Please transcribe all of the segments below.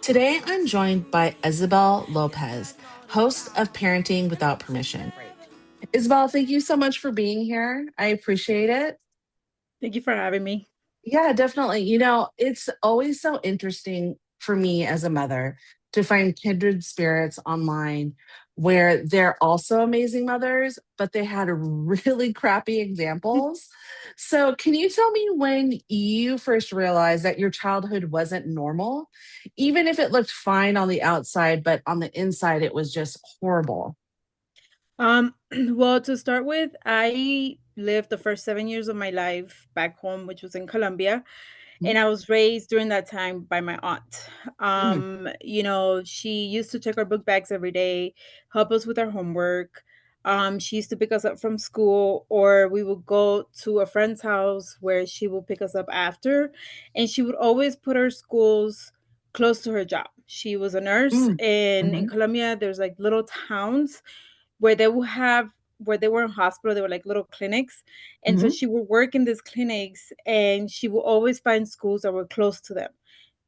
Today, I'm joined by Isabel Lopez, host of Parenting Without Permission. Isabel, thank you so much for being here. I appreciate it. Thank you for having me. Yeah, definitely. It's always so interesting for me as a mother to find kindred spirits online where they're also amazing mothers, but they had really crappy examples. So, can you tell me when you first realized that your childhood wasn't normal, even if it looked fine on the outside, but on the inside, it was just horrible? Well, to start with, I lived the first 7 years of my life back home, which was in Colombia, and I was raised during that time by my aunt. Mhm, She used to check our book bags every day, help us with our homework. She used to pick us up from school, or we would go to a friend's house where she would pick us up after, and she would always put our schools close to her job. She was a nurse, mm, and in mhm, Colombia, there's like little towns where they will have where they were in hospital, they were like little clinics. And so mhm, she would work in these clinics and she will always find schools that were close to them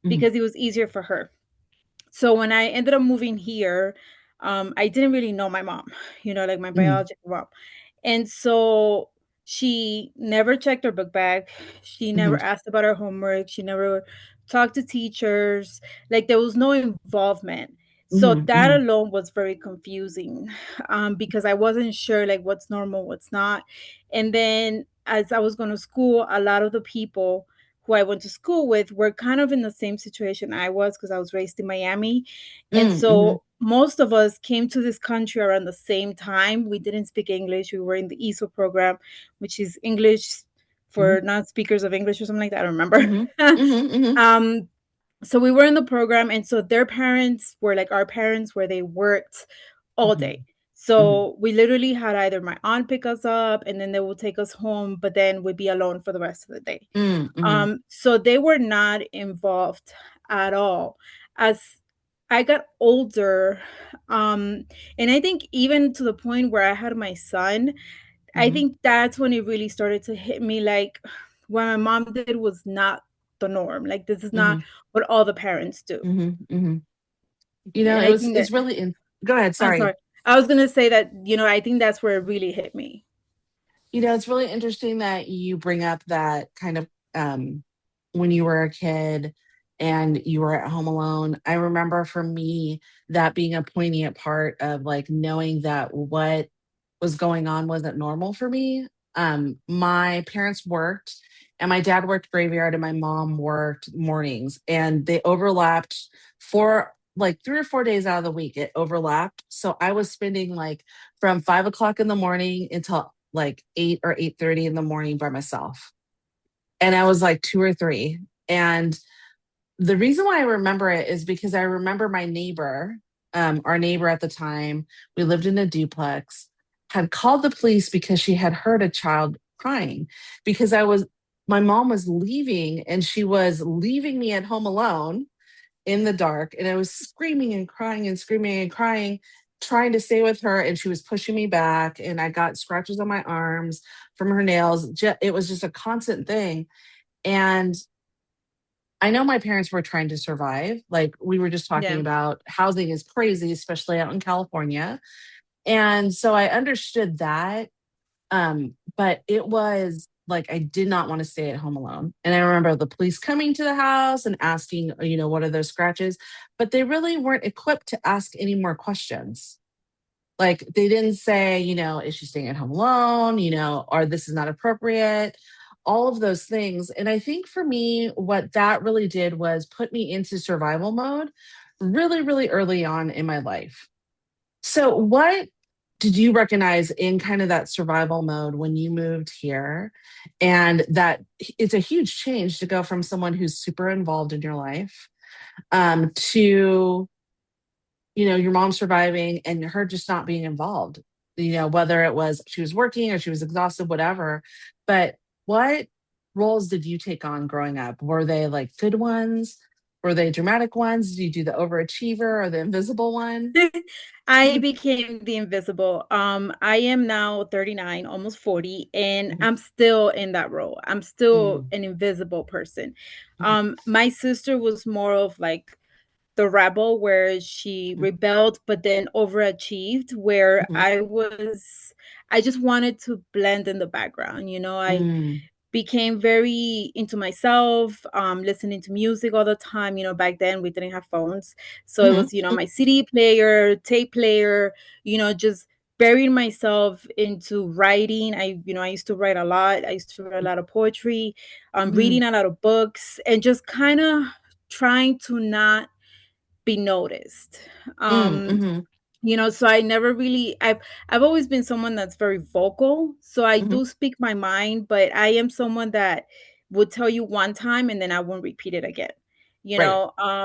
mhm, because it was easier for her. So when I ended up moving here, I didn't really know my mom, like my mhm, biological mom. And so she never checked her book bag. She mhm, never asked about her homework. She never talked to teachers. Like there was no involvement. So mhm, that mhm, alone was very confusing because I wasn't sure like what's normal, what's not. And then as I was going to school, a lot of the people who I went to school with were kind of in the same situation I was because I was raised in Miami. And mm, mhm, so most of us came to this country around the same time. We didn't speak English. We were in the ESO program, which is English mhm, for non-speakers of English or something like that. I don't remember. mhm, mhm, mhm, um, so we were in the program, and so their parents were like our parents, where they worked all day. mhm, mhm, So we literally had either my aunt pick us up, and then they would take us home, but then we'd be alone for the rest of the day. mm, mhm, So they were not involved at all. As I got older, um, and I think even to the point where I had my son, I mhm, think that's when it really started to hit me like what my mom did was not the norm. Like this is not mhm, what all the parents do. mhm, mhm. And It I was think that it's really go ahead, I'm sorry. sorry. I was gonna say that, I think that's where it really hit me. It's really interesting that you bring up that kind of when you were a kid and you were at home alone. I remember for me that being a poignant part of like knowing that what was going on wasn't normal for me. My parents worked and my dad worked graveyard and my mom worked mornings and they overlapped for like 3 or 4 days out of the week. It overlapped. So I was spending like from 5 o'clock in the morning until like 8 or 8:30 in the morning by myself. And I was like 2 or 3. And the reason why I remember it is because I remember my neighbor, our neighbor at the time, we lived in a duplex, had called the police because she had heard a child crying because my mom was leaving and she was leaving me at home alone in the dark. And I was screaming and crying and screaming and crying, trying to stay with her. And she was pushing me back. And I got scratches on my arms from her nails. It was just a constant thing. And I know my parents were trying to survive. Like we were just talking Yeah. about housing is crazy, especially out in California. And so I understood that. But it was like I did not want to stay at home alone. And I remember the police coming to the house and asking, what are those scratches? But they really weren't equipped to ask any more questions. Like they didn't say, is she staying at home alone? Or this is not appropriate, all of those things. And I think for me, what that really did was put me into survival mode really, really early on in my life. So, what did you recognize in kind of that survival mode when you moved here? And that it's a huge change to go from someone who's super involved in your life to, your mom surviving and her just not being involved, whether it was she was working or she was exhausted, whatever. But what roles did you take on growing up? Were they like good ones? Were they dramatic ones? Did you do the overachiever or the invisible one? I became the invisible. I am now 39, almost 40, and Mhm, I'm still in that role. I'm still mhm, an invisible person. mhm, My sister was more of like the rebel where she mhm, rebelled but then overachieved, where mhm, I just wanted to blend in the background. I mm, became very into myself, listening to music all the time. Back then we didn't have phones. So it mhm, was, my CD player, tape player, just burying myself into writing. I used to write a lot. I used to write a lot of poetry, mhm, reading a lot of books, and just kind of trying to not be noticed. mm, Um, mhm, so I never really I've always been someone that's very vocal. So I mhm. do speak my mind, but I am someone that would tell you one time and then I won't repeat it again. Right,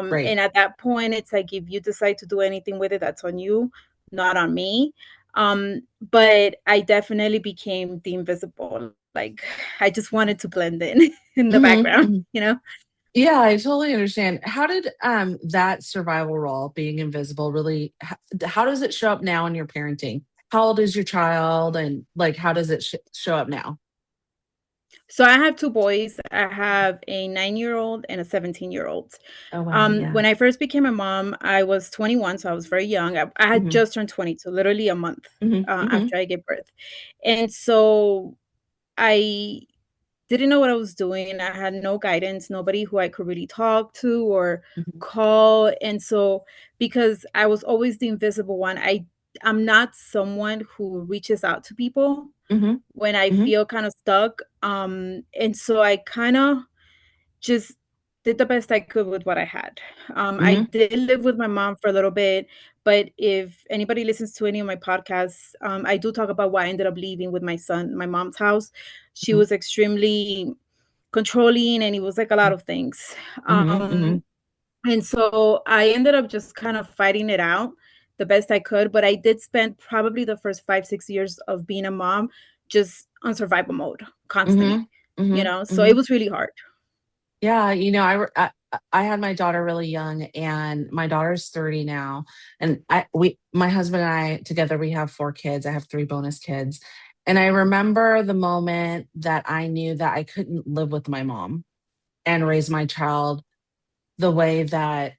right. And at that point it's like if you decide to do anything with it, that's on you, not on me. But I definitely became the invisible. Like I just wanted to blend in in the Mhm, background, mhm. you know? Yeah, I totally understand. How did that survival role, being invisible, really? How does it show up now in your parenting? How old is your child, and like, how does it show up now? So I have two boys. I have a 9-year-old and a 17-year-old. Oh wow, yeah. When I first became a mom, I was 21, so I was very young. I had Hmm, just turned 22, literally a month hmm, hmm, after I gave birth. And so I didn't know what I was doing. I had no guidance, nobody who I could really talk to or hmm, call. And so because I was always the invisible one, I'm not someone who reaches out to people hmm, when I hmm, feel kind of stuck. And so I kind of just did the best I could with what I had. I hmm, did live with my mom for a little bit, but if anybody listens to any of my podcasts, I do talk about why I ended up leaving with my son, my mom's house. She was extremely controlling, and it was like a lot of things. hmm, hmm, And so I ended up just kind of fighting it out the best I could. But I did spend probably the first 5, 6 years of being a mom just on survival mode hmm, constantly, hmm, so hmm. it was really hard. Yeah, I had my daughter really young, and my daughter's 30 now. And my husband and I together, we have 4 kids. I have 3 bonus kids. And I remember the moment that I knew that I couldn't live with my mom and raise my child the way that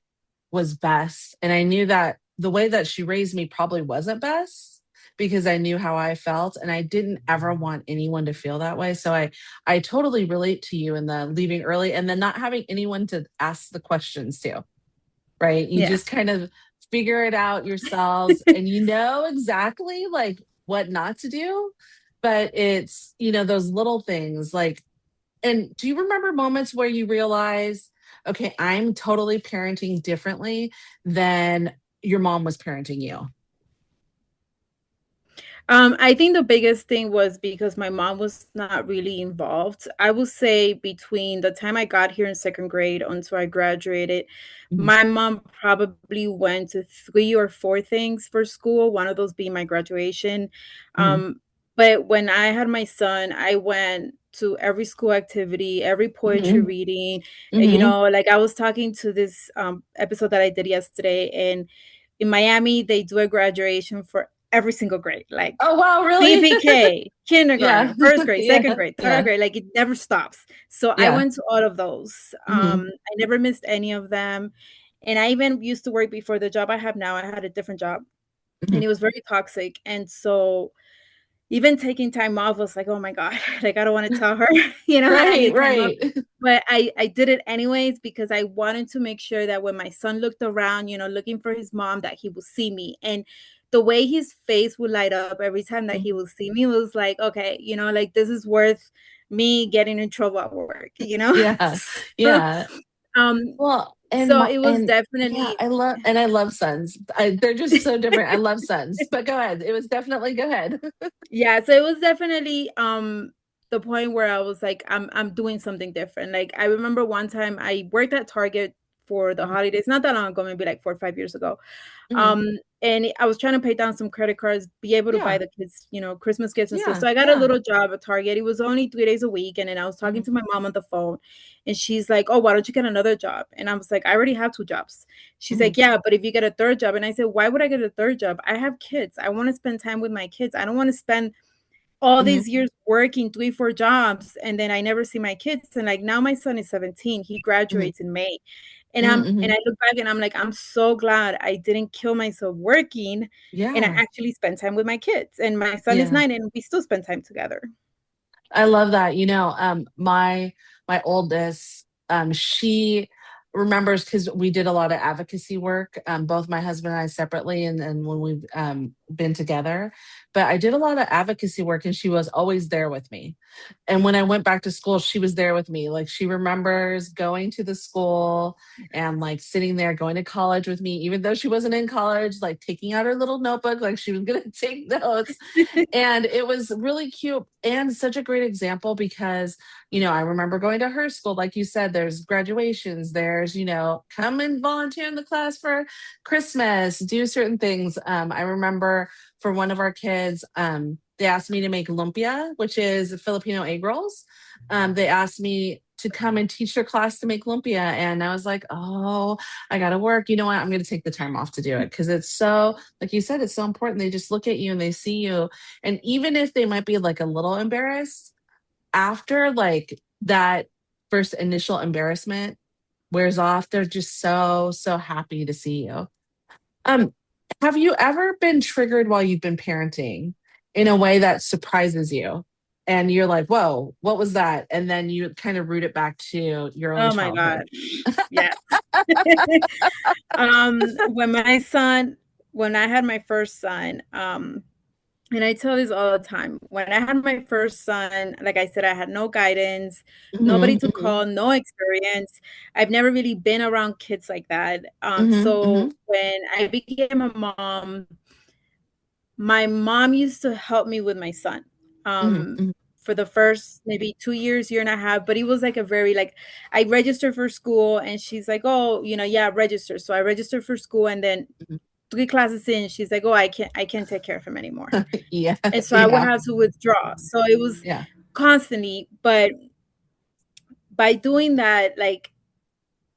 was best. And I knew that the way that she raised me probably wasn't best because I knew how I felt, and I didn't ever want anyone to feel that way. So I totally relate to you in the leaving early and then not having anyone to ask the questions to, right? You Yeah. just kind of figure it out yourselves, and you know exactly like what not to do. But it's, those little things like, and do you remember moments where you realize, okay, I'm totally parenting differently than your mom was parenting you? I think the biggest thing was because my mom was not really involved. I would say between the time I got here in second grade until I graduated, Mhm, my mom probably went to 3 or 4 things for school, one of those being my graduation. mhm, Um, but when I had my son, I went to every school activity, every poetry mhm, reading. mhm. Like I was talking to this episode that I did yesterday, and in Miami, they do a graduation for every single grade, like Oh, wow, really? PPK, Yeah. kindergarten, first grade, Yeah. second grade, third Yeah. grade, like it never stops. So I Yeah. went to all of those. Mhm, I never missed any of them. And I even used to work before the job I have now. I had a different job and mhm. it was very toxic. And so even taking time off was like, oh my God, like I don't want to tell her, I Right, need time off. right. But I did it anyways because I wanted to make sure that when my son looked around, looking for his mom, that he would see me. And the way his face would light up every time that he would see me was like, okay, like this is worth me getting in trouble at work, Yeah. so, Yeah. um, Well, so it was yeah, definitely I love sons. They're just so different. I love sons. But go ahead. It was definitely go ahead. Yeah, so it was definitely the point where I was like, I'm doing something different. Like I remember one time I worked at Target for the Mhm. holidays. Not that long ago, maybe like 4 or 5 years ago. Mhm. And I was trying to pay down some credit cards, be able to buy Yeah. the kids, Christmas gifts and stuff. Yeah. So I got a Yeah. little job at Target. It was only 3 days a week. And then I was talking Mhm. to my mom on the phone, and she's like, "Oh, why don't you get another job?" And I was like, "I already have 2 jobs." She's Mhm. like, "Yeah, but if you get a third job." And I said, "Why would I get a third job? I have kids. I want to spend time with my kids. I don't want to spend all Mhm. these years working 3, 4 jobs, and then I never see my kids." And like now my son is 17. He Mhm. graduates in May. And Mhm. I look back and I'm like, I'm so glad I didn't kill myself working, and I Yeah. actually spent time with my kids. And my son is Yeah. 9 and we still spend time together. I love that. My oldest, she remembers because we did a lot of advocacy work, both my husband and I separately, and then when we've been together. But I did a lot of advocacy work, and she was always there with me. And when I went back to school, she was there with me. Like she remembers going to the school and like sitting there, going to college with me, even though she wasn't in college, like taking out her little notebook, like she was going to take notes. And it was really cute and such a great example because, I remember going to her school. Like you said, there's graduations, there's, come and volunteer in the class for Christmas, do certain things. I remember for one of our kids, they asked me to make lumpia, which is Filipino egg rolls. They asked me to come and teach their class to make lumpia. And I was like, oh, I got to work. You know what? I'm going to take the time off to do it because it's so, like you said, it's so important. They just look at you and they see you. And even if they might be like a little embarrassed, after like that first initial embarrassment wears off, they're just so, so happy to see you. Um, have you ever been triggered while you've been parenting in a way that surprises you? And you're like, whoa, what was that? And then you kind of root it back to your own Oh my God. childhood. Yes. When my son, when I had my first son, and I tell this all the time. When I had my first son, like I said, I had no guidance, nobody Hmm. to call, no experience. I've never really been around kids like that. Hmm. So Hmm. when I became a mom, my mom used to help me with my son. Hmm. Um, Hmm. for the first maybe 2 years, year and a half, but it was like a very like I registered for school and she's like, "Oh, yeah, register." So I registered for school, and then 3 classes in, she's like, "Oh, I can't take care of him anymore." Yeah. And so I would Yeah. have to withdraw. So it was Yeah. constantly, but by doing that, like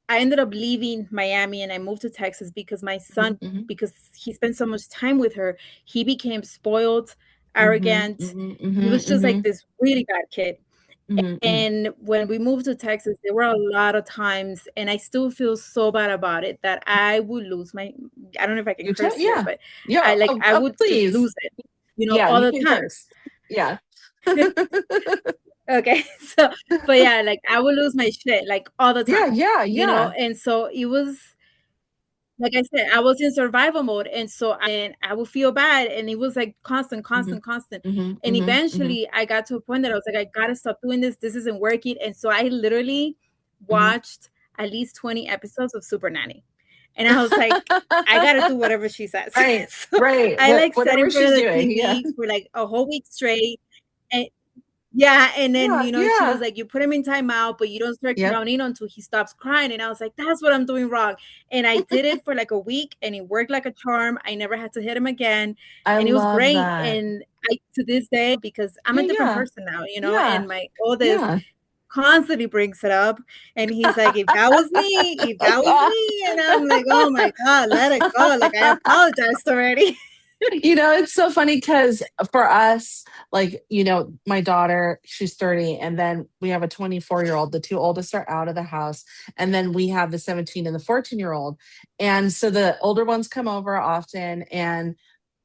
I ended up leaving Miami and I moved to Texas because my Hmm. son, Hmm. because he spent so much time with her, he became spoiled, Hmm. arrogant. Hmm. He was just Hmm. like this really bad kid. Hmm. And when we moved to Texas, there were a lot of times, and I still feel so bad about it, that I would lose my, I don't know if I can You tell, curse here, yeah. but Yeah. Oh, I oh, would just please. lose it, Yeah, all you the can time. curse. Yeah. Okay. So, but yeah, like I would lose my shit like all the Yeah, time, yeah, yeah. and so it was, like I said, I was in survival mode, and so I would feel bad, and it was like constant, Mhm, constant, constant. mhm, And mhm, mhm, eventually, I got to a point that I was like, I gotta stop doing this. This isn't working. And so I literally mhm. watched at least 20 episodes of Super Nanny, and I was like, I gotta do whatever she says. Right, So right. I like sat Whatever in front she's of the doing. Yeah. TV for like a whole week straight, and yeah, and then, Yeah, she was yeah. like, "You put him in timeout, but you don't start Yep. counting until he stops crying." And I was like, "That's what I'm doing wrong." And I did it for like a week, and it worked like a charm. I never had to hit him again, I and it was love great. that. And I, to this day, because I'm Yeah, a different yeah. person now, Yeah. and my oldest Yeah. constantly brings it up, and he's like, "If that was me, if that was me," and I'm like, "Oh my God, let it go!" Like I apologized already. It's so funny because for us, like, my daughter, she's 30, and then we have a 24-year-old. The two oldest are out of the house. And then we have the 17 and the 14-year-old. And so the older ones come over often. And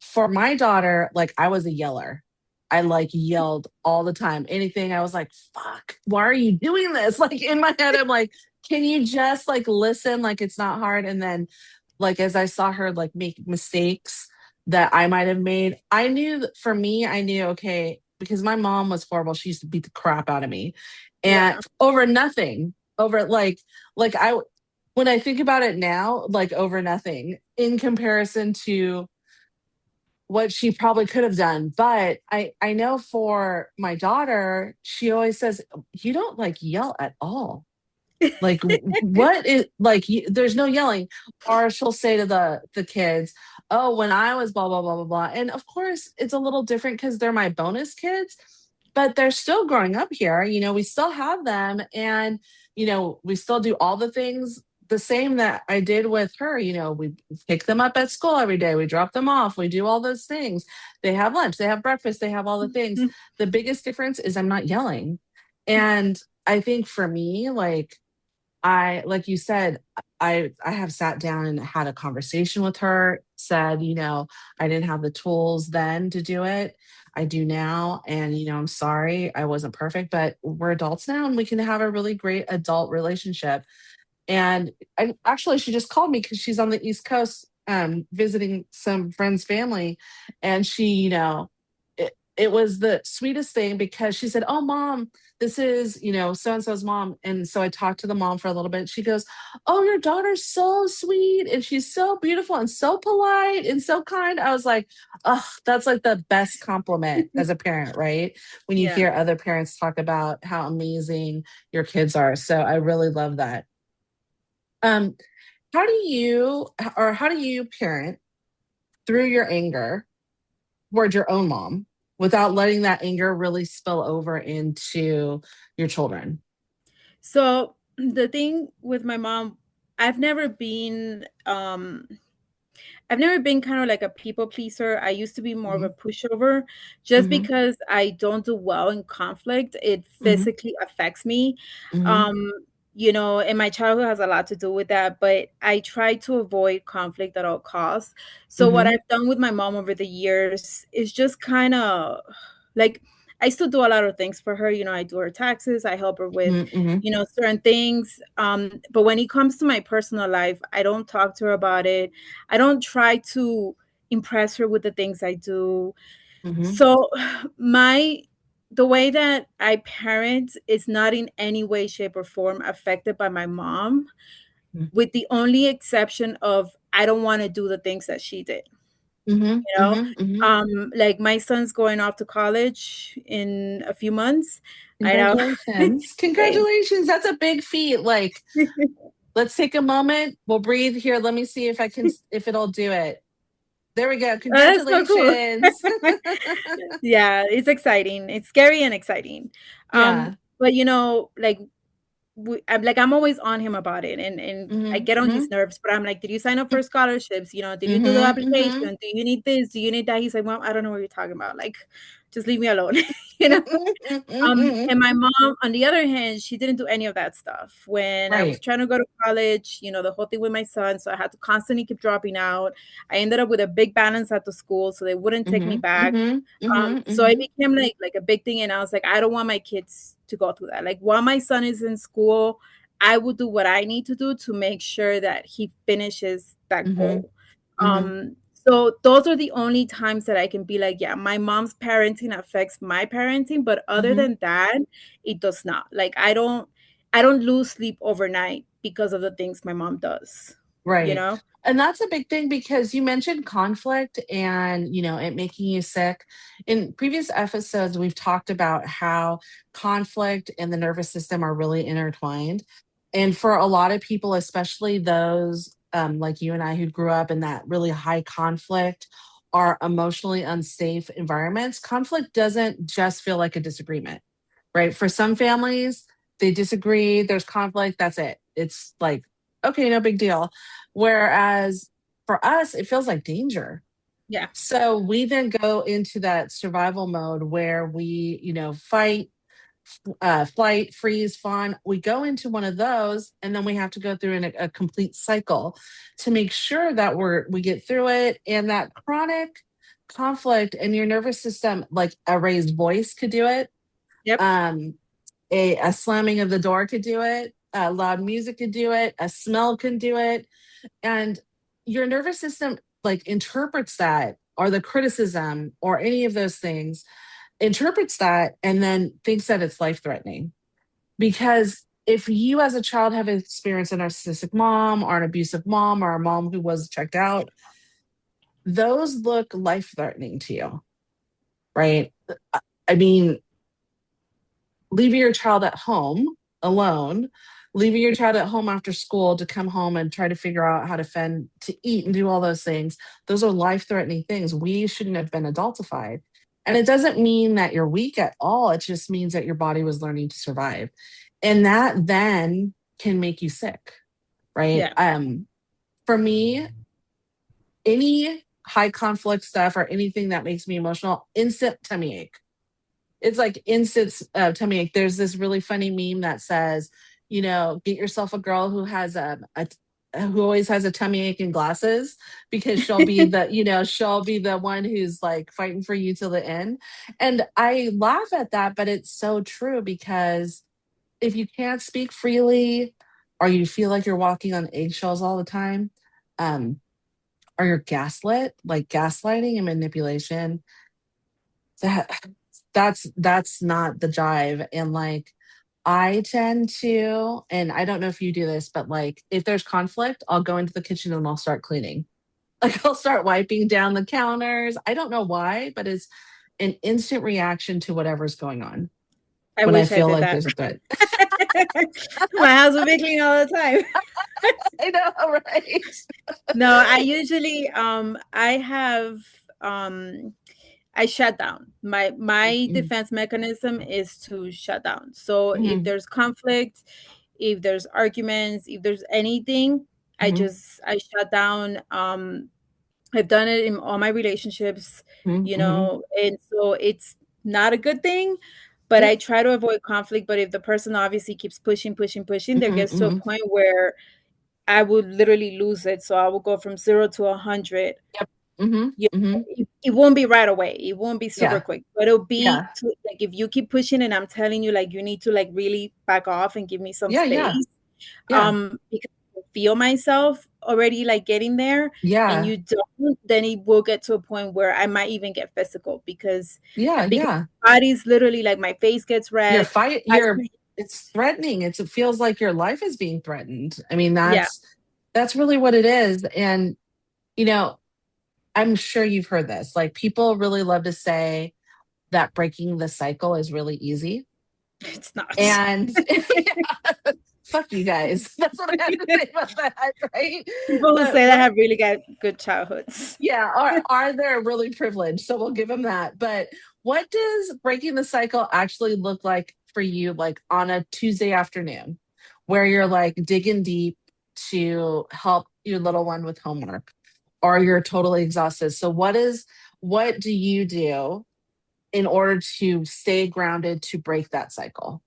for my daughter, like, I was a yeller. I like yelled all the time. Anything, I was like, fuck, why are you doing this? Like in my head, I'm like, can you just like listen? Like it's not hard. And then, like, as I saw her like make mistakes that I might have made. I knew that for me, I knew, okay, because my mom was horrible. She used to beat the crap out of me and Yeah, over nothing, over like I, when I think about it now, like over nothing in comparison to what she probably could have done. But I know for my daughter, she always says, you don't like yell at all. Like, what is like? There's no yelling. Or she'll say to the kids, "Oh, when I was blah blah blah blah blah." And of course, it's a little different because they're my bonus kids, but they're still growing up here. We still have them, and we still do all the things the same that I did with her. We pick them up at school every day. We drop them off. We do all those things. They have lunch. They have breakfast. They have all the things. The biggest difference is I'm not yelling, and I think for me, like you said, I have sat down and had a conversation with her, said, I didn't have the tools then to do it. I do now. And, I'm sorry I wasn't perfect, but we're adults now and we can have a really great adult relationship. And actually, she just called me because she's on the East Coast visiting some friends' family. And she, it was the sweetest thing because she said, "Oh, mom, this is, so and so's mom." And so I talked to the mom for a little bit. She goes, "Oh, your daughter's so sweet and she's so beautiful and so polite and so kind." I was like, "Oh, that's like the best compliment as a parent, right? When you Yeah. hear other parents talk about how amazing your kids are." So I really love that. Um, how do you parent through your anger toward your own mom without letting that anger really spill over into your children? So the thing with my mom, I've never been I've never been kind of like a people pleaser. I used to be more of a Mhm, pushover just mhm, because I don't do well in conflict. It mhm, physically affects me. mhm, Um, and my childhood has a lot to do with that, but I try to avoid conflict at all costs. So what mhm, I've done with my mom over the years is just kind of like I still do a lot of things for her. I do her taxes, I help her with, mhm, mhm, certain things. But when it comes to my personal life, I don't talk to her about it. I don't try to impress her with the things I do. mhm, So my the way that I parent is not in any way, shape, or form affected by my mom, with the only exception of I don't want to do the things that she did. mhm, You know, mhm, mhm. like my son's going off to college in a few months. I know. Congratulations. Thanks. Congratulations. That's a big feat. Like, let's take a moment. We'll breathe here. Let me see if it'll do it. There we go. Oh, that's so cool. Congratulations. Yeah, it's exciting. It's scary and exciting. Yeah. But like I'm always on him about it, and I Mhm, get on his mhm, nerves. But I'm like, did you sign up for scholarships? Did you do the mhm, application? mhm. Do you need this? Do you need that? He's like, Mom, I don't know what you're talking about. Like, just leave me alone. you know. And my mom, on the other hand, she didn't do any of that stuff. When I was Right. trying to go to college, the whole thing with my son, so I had to constantly keep dropping out. I ended up with a big balance at the school, so they wouldn't take me Mhm, back. mhm, mhm, So it mhm, became like a big thing, and I was like, I don't want my kids to go through that. Like while my son is in school, I will do what I need to do to make sure that he finishes that mhm, goal. mhm, So those are the only times that I can be like, yeah, my mom's parenting affects my parenting, but other mhm. than that, it does not. Like I don't lose sleep overnight because of the things my mom does, you Right. know? And that's a big thing because you mentioned conflict and, it making you sick. In previous episodes, we've talked about how conflict and the nervous system are really intertwined. And for a lot of people, especially those like you and I who grew up in that really high conflict or emotionally unsafe environments, conflict doesn't just feel like a disagreement, right? For some families, they disagree, there's conflict, that's it. It's like, okay, no big deal. Whereas for us, it feels like danger. Yeah. So we then go into that survival mode where we, fight, flight, freeze, fawn. We go into one of those, and then we have to go through a complete cycle to make sure that we get through it. And that chronic conflict in your nervous system, like a raised voice, could do it. Yep. Um, a slamming of the door could do it. Loud music could do it. A smell can do it. And your nervous system like interprets that, or the criticism or any of those things, interprets that and then thinks that it's life threatening. Because if you as a child have experienced a narcissistic mom or an abusive mom or a mom who was checked out, those look life threatening to you, right? I mean, leaving your child at home alone, leaving your child at home after school to come home and try to figure out how to fend to eat and do all those things. Those are life threatening things. We shouldn't have been adultified. And it doesn't mean that you're weak at all. It just means that your body was learning to survive. And that then can make you sick, right? Yeah. For me, any high conflict stuff or anything that makes me emotional, instant tummy ache. It's like instant tummy ache. There's this really funny meme that says, get yourself a girl who has who always has a tummy ache and glasses, because she'll be the one who's like fighting for you till the end. And I laugh at that, but it's so true, because if you can't speak freely, or you feel like you're walking on eggshells all the time, um, or you're gaslit, like gaslighting and manipulation, that that's not the jive. And like, I tend to, and I don't know if you do this, but like, if there's conflict, I'll go into the kitchen and I'll start cleaning. Like, I'll start wiping down the counters. I don't know why, but it's an instant reaction to whatever's going on I when I wish I feel did like that. there's a threat. My house will be clean all the time. I know, right? No, I usually I have I shut down. My Mhm, defense mechanism is to shut down. So if mhm, there's conflict, if there's arguments, if there's anything, mhm, I shut down. I've done it in all my relationships, mhm, mhm. and so it's not a good thing, but I Yep. try to avoid conflict. But if the person obviously keeps pushing, pushing, pushing, there Mhm, gets to a mhm. point where I would literally lose it. So I will go from 0 to 100. Yep. Mhm, You mhm. it won't be right away. It won't be super Yeah. quick, but it'll be Yeah. to, like, if you keep pushing and I'm telling you like you need to like really back off and give me some Yeah, yeah. space. Yeah. Because I feel myself already like getting there and Yeah. you don't, then it will get to a point where I might even get physical Yeah, because yeah. my body's literally like my face gets You're red. fight I you're It's threatening. It feels like your life is being threatened. I mean, yeah, that's really what it is. And you know, I'm sure you've heard this. Like, people really love to say that breaking the cycle is really easy. it's not. And fuck you guys. That's what I have to say about that, right? People who But say that what have really got good childhoods. Yeah, are they really privileged? So we'll give them that. But what does breaking the cycle actually look like for you, like on a Tuesday afternoon, where you're like digging deep to help your little one with homework, or you're totally exhausted? So what do you do in order to stay grounded to break that cycle?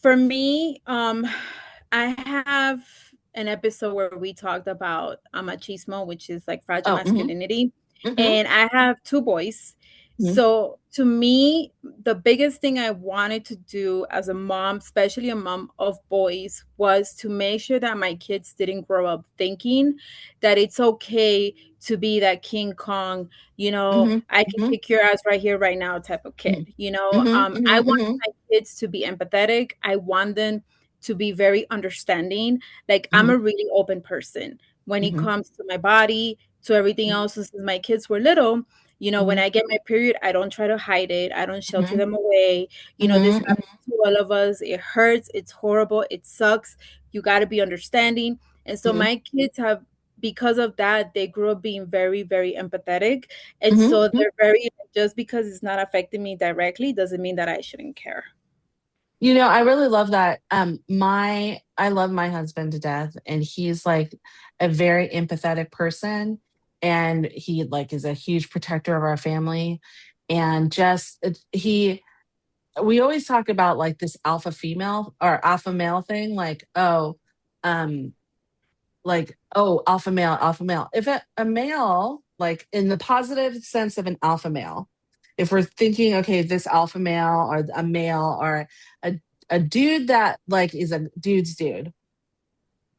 For me, I have an episode where we talked about machismo, which is like fragile Oh, mm-hmm, masculinity, mm-hmm, and I have two boys. mm-hmm, So to me, the biggest thing I wanted to do as a mom, especially a mom of boys, was to make sure that my kids didn't grow up thinking that it's okay to be that King Kong, mm-hmm, I can mm-hmm, kick your ass right here, right now type of mm-hmm, kid. mm-hmm, I mm-hmm, want mm-hmm, my kids to be empathetic. I want them to be very understanding. Like, I'm mm-hmm, a really open person when it mm-hmm, comes to my body, to everything else. Since my kids were little, when mm-hmm, I get my period, I don't try to hide it. I don't shelter mm-hmm, them away. This mm-hmm, happens to all of us. It hurts. It's horrible. It sucks. You got to be understanding. And so mm-hmm, my kids have, because of that, they grew up being very, very empathetic. And so mm-hmm. they're very, just because it's not affecting me directly doesn't mean that I shouldn't care. I really love that. I love my husband to death, and he's like a very empathetic person, and he like is a huge protector of our family. And just he we always talk about like this alpha female or alpha male thing, um alpha male. If a male, like in the positive sense of an alpha male, if we're thinking, okay, this alpha male or a male or a, a dude that like is a dude's dude,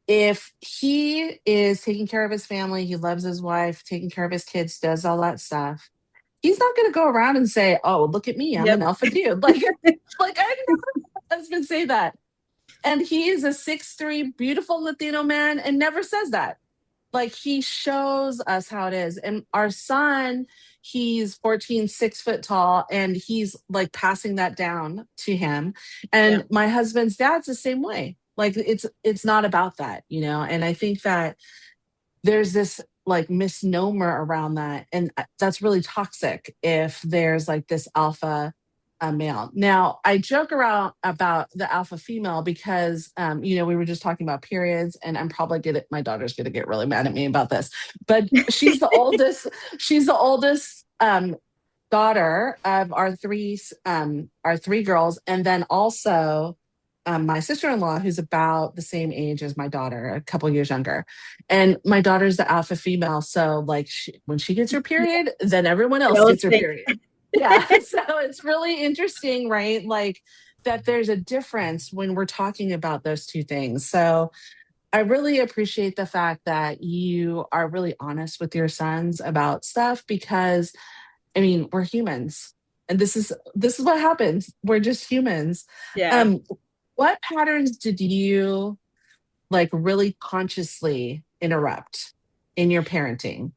if he is taking care of his family, he loves his wife, taking care of his kids, does all that stuff, he's not going to go around and say, oh, look at me, I'm Yep. an alpha dude. Like I never heard my husband say that. And he is a 6'3" beautiful Latino man and never says that. Like, he shows us how it is. And our son, he's 14, 6 foot tall, and he's like passing that down to him. Yeah. And my husband's dad's the same way. Like it's not about that, and I think that there's this like misnomer around that, and that's really toxic if there's like this alpha male. Now I joke around about the alpha female because we were just talking about periods, and I'm probably gonna my daughter's gonna get really mad at me about this, but she's the oldest daughter of our three girls, and then also my sister-in-law, who's about the same age as my daughter, a couple years younger. And my daughter's the alpha female, so like when she gets her period, then everyone else Those gets her things. period. Yeah, so it's really interesting, right? Like that there's a difference when we're talking about those two things. So I really appreciate the fact that you are really honest with your sons about stuff, because I mean, we're humans. And this is what happens. We're just humans. Yeah. Um, what patterns did you like really consciously interrupt in your parenting?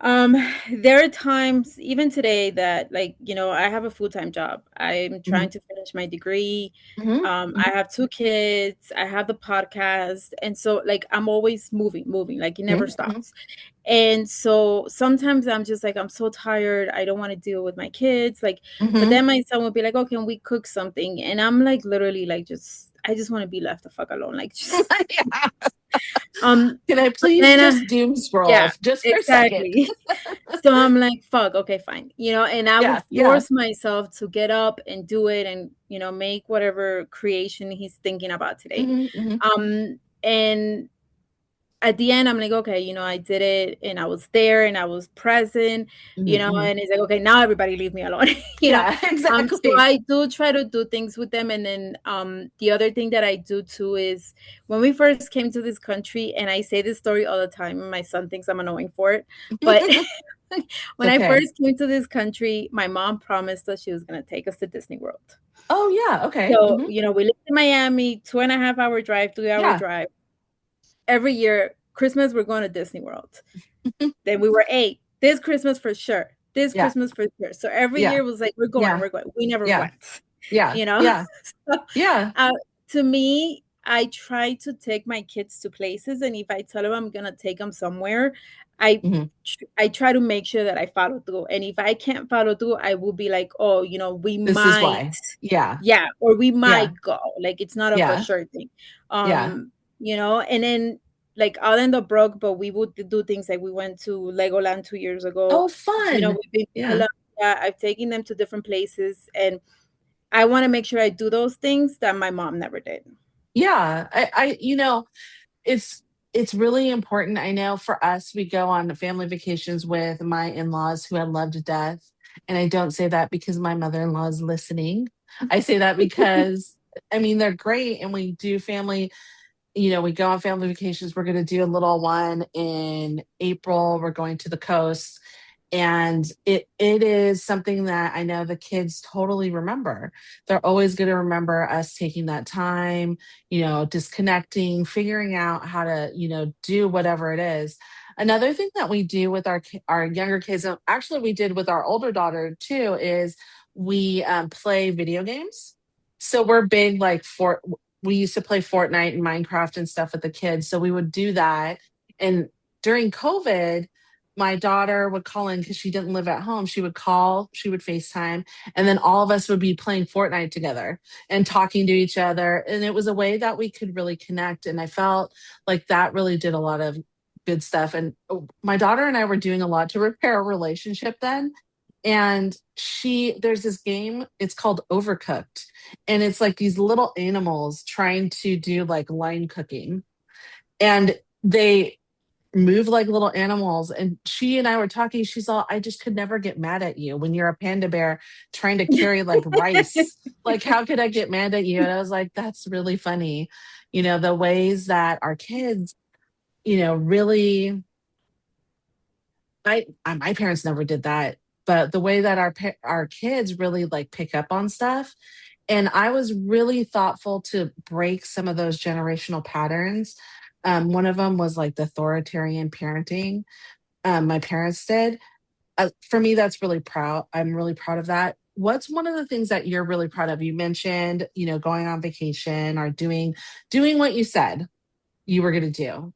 Um, there are times, even today, that like, I have a full-time job. I'm Mhm, trying to finish my degree. mhm, I mhm, have two kids, I have the podcast, and so like I'm always moving, like it never mhm, mhm, stops. And so sometimes I'm just like, I'm so tired, I don't want to deal with my kids. Like, but mhm. then my son will be like, oh, can we cook something? And I'm like literally like I just want to be left the fuck alone. Like just Yeah. um Can I but please then just doom yeah, scroll just for a second? exactly. So I'm like, fuck, okay, fine. And I will Yeah, yeah. force myself to get up and do it and, make whatever creation he's thinking about today. Mhm, mhm, And at the end, I'm like, okay, I did it and I was there and I was present, mhm, mhm. and it's like, okay, now everybody leave me alone, Yeah, So exactly. I do try to do things with them. And then the other thing that I do too is when we first came to this country, and I say this story all the time, and my son thinks I'm annoying for it, but It's when I okay. first came to this country, my mom promised us she was going to take us to Disney World. Oh yeah, okay. So, Mhm. we lived in Miami, 2.5 hour drive, 3 hour Yeah. drive. Every year, Christmas, we're going to Disney World. Then we were 8. This Christmas for sure. This Yeah. Christmas for sure. So every Yeah. year was like, we're going, Yeah. we're going. We never Yeah. went, Yeah. you know? Yeah. So, Yeah. uh, to me, I try to take my kids to places, and if I tell them I'm gonna take them somewhere, I Mhm. I try to make sure that I follow through. And if I can't follow through, I will be like, oh, we This is might, why. Yeah. yeah, or we Yeah. might go. Like it's not a for Yeah. sure thing. Yeah. And then like I'll end up broke, but we would do things like we went to Legoland 2 years ago. Oh, fun. We've been to Yeah. Colombia. I've taken them to different places, and I want to make sure I do those things that my mom never did. Yeah. It's it's really important. I know for us, we go on family vacations with my in-laws who I love to death. And I don't say that because my mother-in-law is listening. I say that because I mean they're great, and we do family, we go on family vacations. We're going to do a little one in April. We're going to the coast. And it is something that I know the kids totally remember. They're always going to remember us taking that time, disconnecting, figuring out how to, do whatever it is. Another thing that we do with our younger kids, and actually we did with our older daughter too, is we play video games. So we're big like we used to play Fortnite and Minecraft and stuff with the kids. So we would do that. And during COVID, my daughter would call in because she didn't live at home. She would call, she would FaceTime, and then all of us would be playing Fortnite together and talking to each other. And it was a way that we could really connect. And I felt like that really did a lot of good stuff. And my daughter and I were doing a lot to repair a relationship then. And there's this game, it's called Overcooked. And it's like these little animals trying to do like line cooking. And they move like little animals. And she and I were talking. She's all, I just could never get mad at you when you're a panda bear trying to carry like rice. Like, how could I get mad at you? And I was like, that's really funny. The ways that our kids, really, my parents never did that, but the way that our kids really like pick up on stuff. And I was really thoughtful to break some of those generational patterns. One of them was like the authoritarian parenting my parents did. For me, that's really proud. I'm really proud of that. what's one of the things that you're really proud of? You mentioned, going on vacation or doing what you said you were going to do.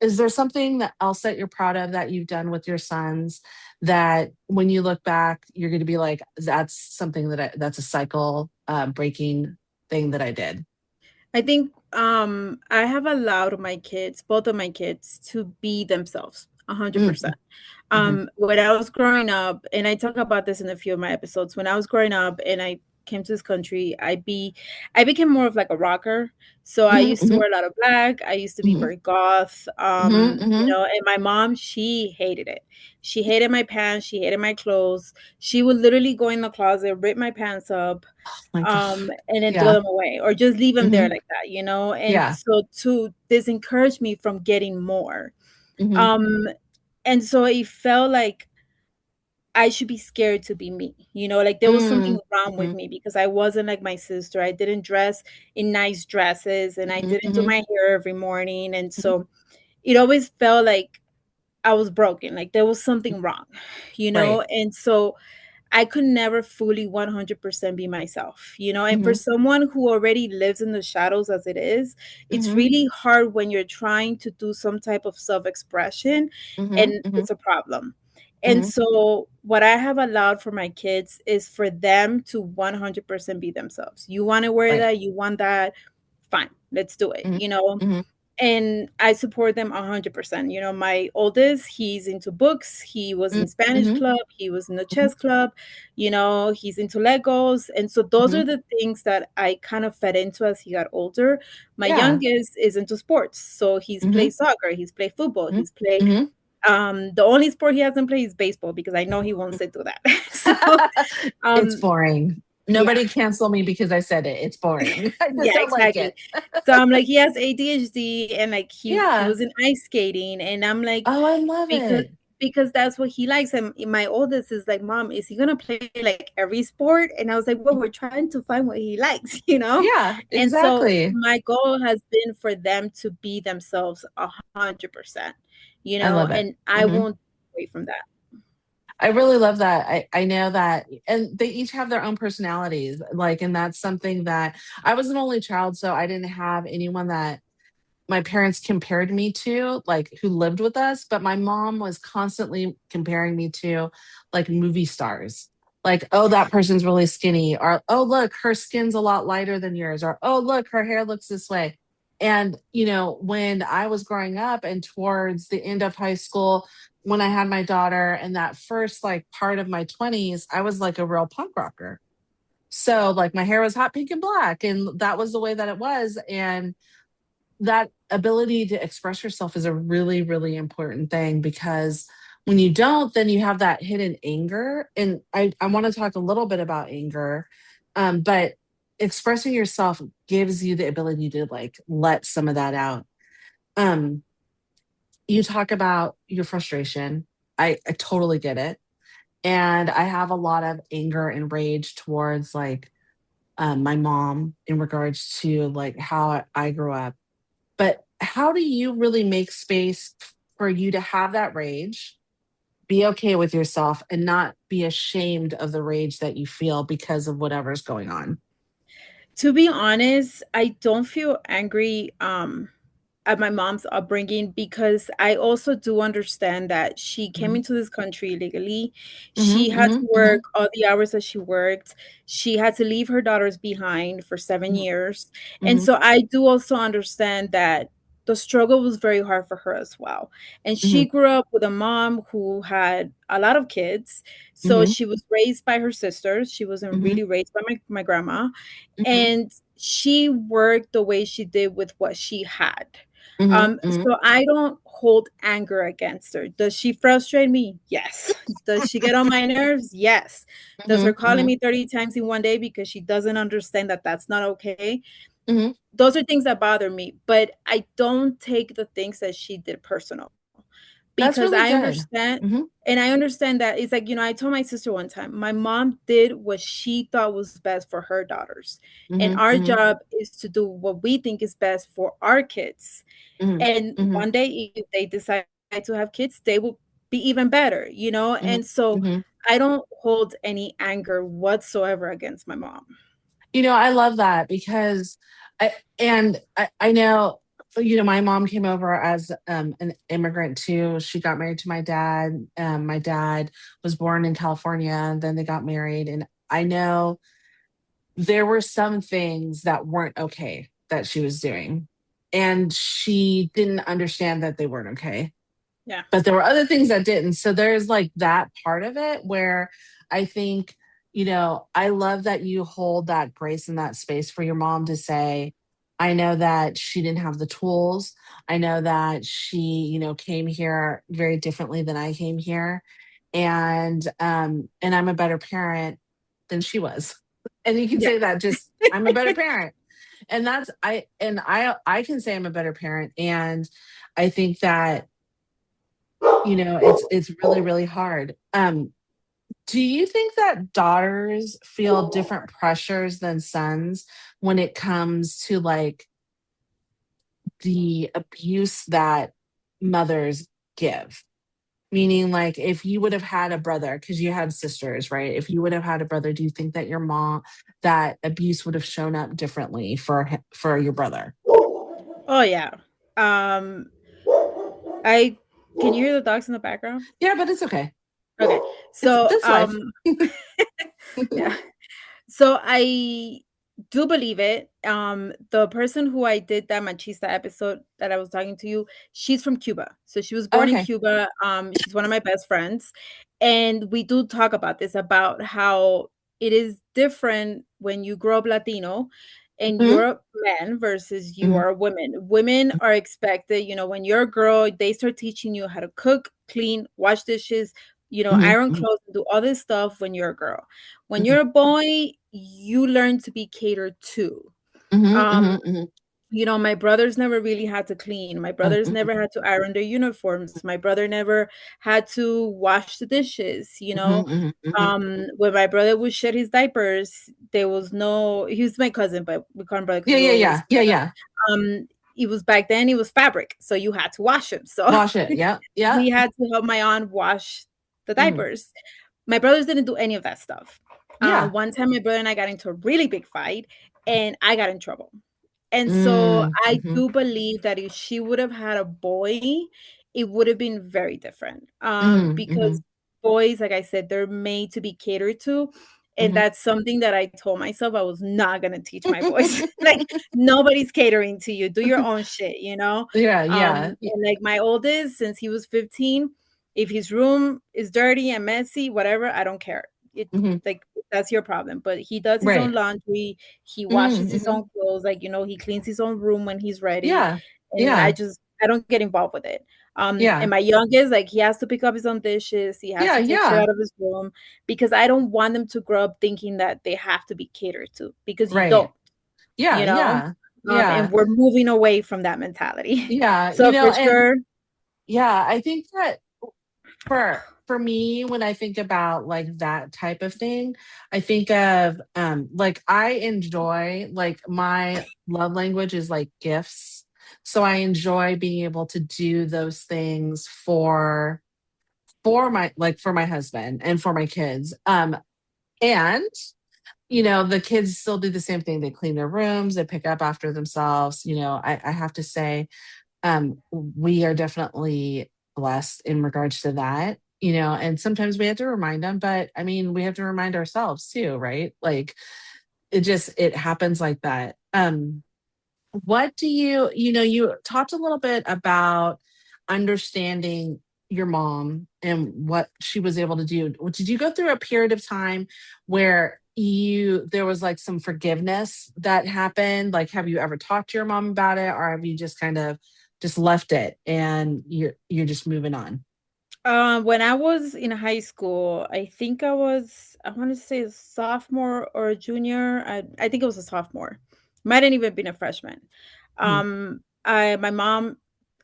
Is there something that else that you're proud of that you've done with your sons that when you look back, you're going to be like, that's something that's a cycle breaking thing that I did? I think I have allowed my kids, both of my kids, to be themselves 100%. Mm-hmm. Mm-hmm. When I was growing up, and I talk about this in a few of my episodes, when I was growing up and I came to this country, I became more of like a rocker. So I used to Mm-hmm. wear a lot of black. I used to be Mm-hmm. very goth. Mm-hmm. And my mom, she hated it. She hated my pants. She hated my clothes. She would literally go in the closet, rip my pants up, My God. and then throw Yeah. them away or just leave them there Mm-hmm. like that, you know? And Yeah. so to disencourage me from getting more. Mm-hmm. Um, and so it felt like I should be scared to be me, you know, like there was something wrong with Mm-hmm. me because I wasn't like my sister. I didn't dress in nice dresses and I didn't do Mm-hmm. my hair every morning. And Mm-hmm. so it always felt like I was broken, like there was something wrong, you know? Right. And so I could never fully 100% be myself, you know? And for Mm-hmm. someone who already lives in the shadows as it is, it's Mm-hmm. really hard when you're trying to do some type of self expression Mm-hmm. and Mm-hmm. it's a problem. And Mm-hmm. so, what I have allowed for my kids is for them to 100% be themselves. You want to wear Right. that, you want that, fine, let's do it, Mm-hmm. you know? Mm-hmm. And I support them 100%. You know, my oldest, he's into books. He was in Spanish Mm-hmm. club. He was in the Mm-hmm. chess club. You know, he's into Legos. And so those Mm-hmm. are the things that I kind of fed into as he got older. My Yeah. youngest is into sports. So he's Mm-hmm. played soccer, he's played football, Mm-hmm. he's played Mm-hmm. the only sport he hasn't played is baseball because I know he won't sit through that. So It's um boring. yeah. Nobody cancel me because I said it. It's boring. I just Yeah, don't like exactly. it. So I'm like, he has ADHD and like he Yeah. was in ice skating and I'm like, Oh, I love because it. that's what he likes. And my oldest is like, Mom, is he gonna play like every sport? And I was like, well, we're trying to find what he likes, you know? Yeah, And so exactly. my goal has been for them to be themselves 100%, you I know, love it. and I Hmm. won't away from that. I really love that. I know that, and they each have their own personalities. Like, and that's something that I was an only child, so I didn't have anyone that my parents compared me to, like who lived with us, but my mom was constantly comparing me to like movie stars. Like, oh, that person's really skinny, or oh, look, her skin's a lot lighter than yours, or oh, look, her hair looks this way. And, when I was growing up and towards the end of high school, when I had my daughter and that first like part of my 20s, I was like a real punk rocker. So, like, my hair was hot pink and black, and that was the way that it was. And that ability to express yourself is a really, really important thing because when you don't, then you have that hidden anger. And I want to talk a little bit about anger, but expressing yourself gives you the ability to like let some of that out. Um, you talk about your frustration. I totally get it. And I have a lot of anger and rage towards like my mom in regards to like how I grew up, but how do you really make space for you to have that rage, be okay with yourself, and not be ashamed of the rage that you feel because of whatever's going on? To be honest, I don't feel angry at my mom's upbringing because I also do understand that she came Hmm. into this country illegally. Hmm. She had Hmm. to Hmm. work all the hours that she worked. She had to leave her daughters behind for 7 years. And Hmm. so I do also understand that the struggle was very hard for her as well. And Hmm. she grew up with a mom who had a lot of kids. So Hmm. she was raised by her sisters. She wasn't Hmm. really raised by my grandma. Hmm. And she worked the way she did with what she had. Hmm. Hmm. So I don't hold anger against her. Does she frustrate me? Yes. Does she get on my nerves? Yes. Does her calling Hmm. me 30 times in one day because she doesn't understand that that's not okay? Hmm. Those are things that bother me, but I don't take the things that she did personal That's because really I good. understand. Hmm. And I understand that it's like, I told my sister one time, my mom did what she thought was best for her daughters. And Hmm. our Hmm. job is to do what we think is best for our kids. Hmm. And Hmm. one day, if they decide to have kids, they will be even better, you know? Hmm. And so Hmm. I don't hold any anger whatsoever against my mom. I love that because I know, my mom came over as an immigrant too. She got married to my dad. My dad was born in California, and then they got married. And I know there were some things that weren't okay that she was doing. And she didn't understand that they weren't okay, Yeah. but there were other things that didn't. So there's like that part of it where I think, I love that you hold that grace and that space for your mom to say, I know that she didn't have the tools. I know that she, came here very differently than I came here. And I'm a better parent than she was. And you can Yeah. say that, just I'm a better parent. And I can say I'm a better parent. And I think that it's really, really hard. Do you think that daughters feel different pressures than sons when it comes to like the abuse that mothers give? Meaning, like, if you would have had a brother, because you had sisters, right? If you would have had a brother, do you think that that abuse would have shown up differently for your brother? Oh yeah. Um I can you hear the dogs in the background? Yeah, but it's okay. Okay. It's So this life. yeah. So I do believe it. The person who I did that machista episode that I was talking to you, she's from Cuba. So she was born in Okay. Cuba. She's one of my best friends. And we do talk about this, about how it is different when you grow up Latino and Hmm. you're a man versus you Hmm. are a woman. Women are expected, when you're a girl, they start teaching you how to cook, clean, wash dishes, Hmm. iron Hmm. clothes, do all this stuff when you're a girl. When Hmm. you're a boy, you learn to be catered to. Hmm. Um, Hmm. Hmm. my brothers never really had to clean. My brothers never had to iron their uniforms. My brother never had to wash the dishes. Hmm. Hmm. When my brother would shed his diapers, there was no, he was my cousin, but we call him brother because Yeah, we yeah, were always yeah, yeah, together. yeah. It was back then, it was fabric, so you had to wash him. So Wash it. Yeah, yeah. we had to help my aunt wash the Hmm. diapers. My brothers didn't do any of that stuff. Yeah. One time, my brother and I got into a really big fight, and I got in trouble. And so Mm, I mhm, do believe that if she would have had a boy, it would have been very different. mhm, Because mhm, boys, like I said, they're made to be catered to. And mhm. that's something that I told myself I was not going to teach my boys. Like, nobody's catering to you. Do your own shit. Yeah, yeah. And like my oldest, since he was 15, if his room is dirty and messy, whatever, I don't care. It Mhm. like that's your problem. But he does his own Right. laundry, he Mm, washes his mhm. own clothes, like he cleans his own room when he's ready. Yeah, And yeah, I don't get involved with it. And yeah, my youngest, like, he has to pick up his own dishes, he has yeah, to take shit yeah. out of his room, because I don't want them to grow up thinking that they have to be catered to, because you don't, Right. Yeah, you know. yeah, And yeah, we're moving away from that mentality. yeah. So for And sure. yeah, I think that for me, when I think about like that type of thing, I think of like I enjoy, like, my love language is like gifts. So I enjoy being able to do those things for my husband and for my kids. And the kids still do the same thing. They clean their rooms, they pick up after themselves. I have to say, we are definitely blessed in regards to that. And sometimes we have to remind them, but I mean, we have to remind ourselves too, right? Like, it happens like that. What do you talked a little bit about understanding your mom and what she was able to do. Did you go through a period of time where there was like some forgiveness that happened? Like, have you ever talked to your mom about it, or have you just kind of just left it and you're just moving on? When I was in high school, I think I want to say a sophomore or a junior. I think it was a sophomore. Might have even been a freshman. Mhm, My mom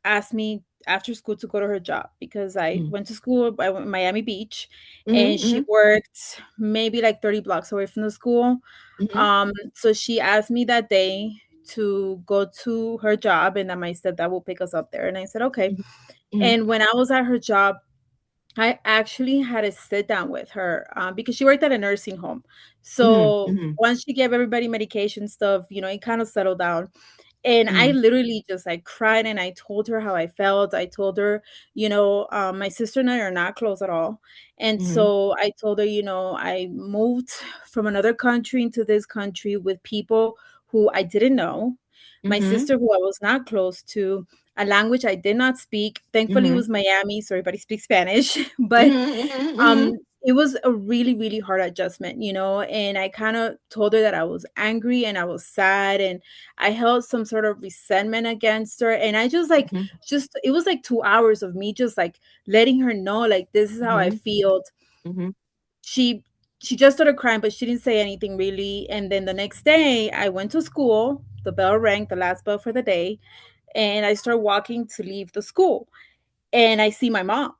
asked me after school to go to her job because I mhm, went to school. I went to Miami Beach, mhm, and she mhm, worked maybe like 30 blocks away from the school. mhm, So she asked me that day to go to her job, and that my stepdad will pick us up there. And I said, okay. mhm, mhm, And when I was at her job, I actually had to sit down with her because she worked at a nursing home. Mhm, So mhm, once she gave everybody medication stuff, it kind of settled down. And I mhm, literally just like cried and I told her how I felt. I told her, my sister and I are not close at all. And mhm, so I told her, I moved from another country into this country with people who I didn't know. My mhm, sister, who I was not close to, a language I did not speak. Thankfully, it mhm, was Miami, so everybody speaks Spanish. But mhm, mhm, um, mhm, it was a really, really hard adjustment, and I kind of told her that I was angry and I was sad and I held some sort of resentment against her. And I just like, mhm, just, it was like 2 hours of me just like letting her know, like, this is how I mhm, feel. mhm, She, she just started crying, but she didn't say anything really. And then the next day I went to school, the bell rang, the last bell for the day, and I started walking to leave the school. And I see my mom.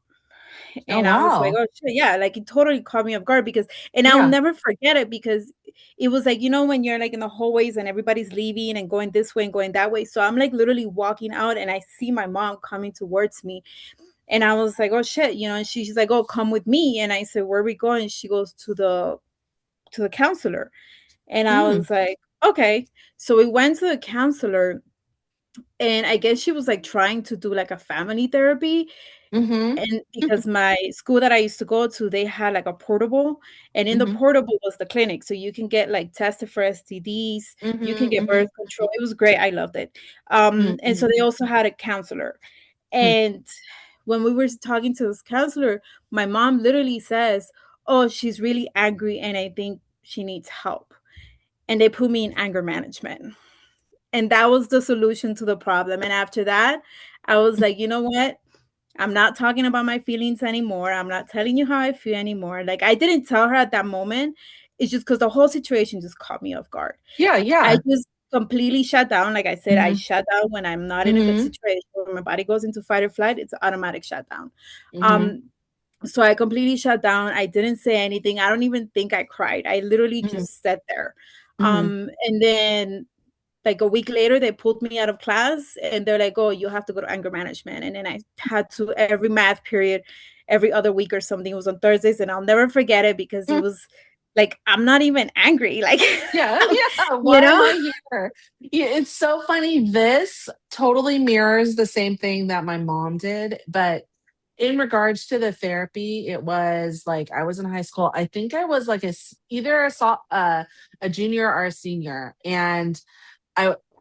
oh, And I was like, wow. "Oh, shit," yeah, like, it totally caught me off guard because and I'll Yeah. never forget it because it was like, when you're, like, in the hallways and everybody's leaving and going this way and going that way, so I'm, like, literally walking out and I see my mom coming towards me, and I was like, "Oh, shit," and she's like, "Oh, come with me," and I said, "Where are we going?" She goes, "To the counselor," and I Mm, was like, "Okay." So we went to the counselor, and I guess she was, like, trying to do, like, a family therapy, mhm, and because mhm, my school that I used to go to, they had, like, a portable, and in the mhm, portable was the clinic, so you can get, like, tested for STDs, you can mhm, get birth mhm, control. It was great, I loved it. And so mhm, they also had a counselor, mhm. and when we were talking to this counselor, my mom literally says, "Oh, she's really angry, and I think she needs help," and they put me in anger management, and that was the solution to the problem. And after that, I was like, "You know what? I'm not talking about my feelings anymore. I'm not telling you how I feel anymore." Like, I didn't tell her at that moment. It's just because the whole situation just caught me off guard. Yeah, I yeah. just completely shut down. Like I said, I Mhm, shut down when I'm not in a good mhm, situation, when my body goes into fight or flight, it's automatic shutdown. mhm, Um, so I completely shut down. I didn't say anything. I don't even think I cried. I literally mhm, just sat there. mhm, And then like a week later, they pulled me out of class and they're like, "Oh, you have to go to anger management." And then I had to every math period, every other week or something. It was on Thursdays, and I'll never forget it because it mhm. was like, I'm not even angry, like, Yeah, yeah. you Why am know? I here? Yeah, it's so funny. This totally mirrors the same thing that my mom did. But in regards to the therapy, it was like I was in high school. I think I was like either a junior or a senior. And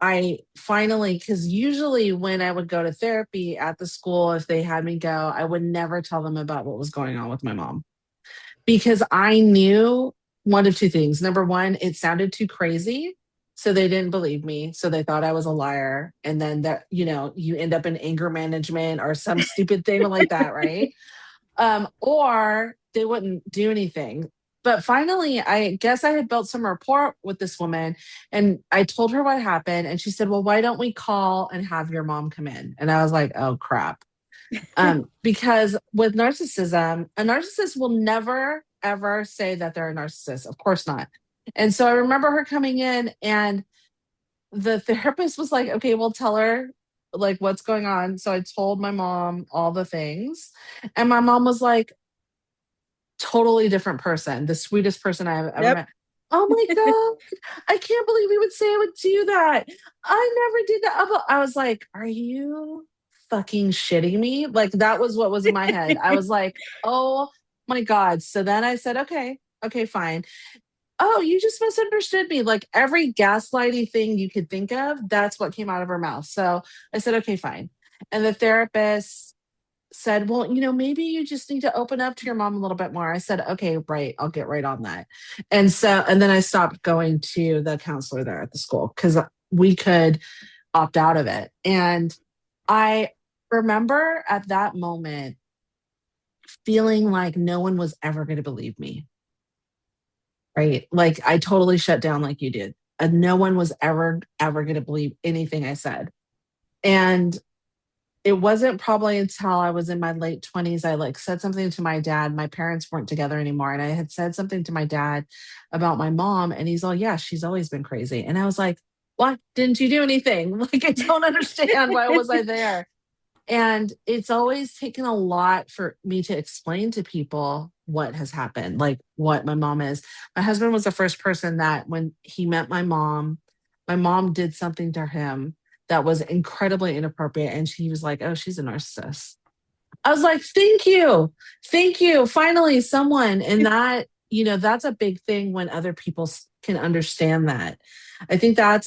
I finally, because usually when I would go to therapy at the school, if they had me go, I would never tell them about what was going on with my mom because I knew one of two things. Number one, it sounded too crazy. So they didn't believe me. So they thought I was a liar. And then that, you end up in anger management or some stupid thing like that, right? Or they wouldn't do anything. But finally, I guess I had built some rapport with this woman and I told her what happened. And she said, "Well, why don't we call and have your mom come in?" And I was like, "Oh, crap." Because with narcissism, a narcissist will never ever say that they're a narcissist. Of course not. And so I remember her coming in, and the therapist was like, "Okay, well, tell her like what's going on." So I told my mom all the things, and my mom was like, totally different person, the sweetest person I've ever Yep. met. "Oh my God, I can't believe you would say I would do that. I never did that." I was like, "Are you fucking shitting me?" Like, that was what was in my head. I was like, "Oh my God." So then I said, "Okay, okay, fine. Oh, you just misunderstood me." Like every gaslighty thing you could think of, that's what came out of her mouth. So I said, "Okay, fine." And the therapist said, "Well, maybe you just need to open up to your mom a little bit more." I said, "Okay, right. I'll get right on that." And then I stopped going to the counselor there at the school because we could opt out of it. And I remember at that moment feeling like no one was ever going to believe me, right? Like I totally shut down like you did. And no one was ever going to believe anything I said. And it wasn't probably until I was in my late 20s I like said something to my dad. My parents weren't together anymore and I had said something to my dad about my mom and he's all, "Yeah, she's always been crazy." And I was like, "What? Didn't you do anything?" Like I don't understand. Why was I there? And it's always taken a lot for me to explain to people what has happened, like what my mom is. My husband was the first person that when he met my mom did something to him that was incredibly inappropriate. And she was like, oh, she's a narcissist. I was like, thank you. Thank you. Finally, someone. And that, that's a big thing when other people can understand that. I think that's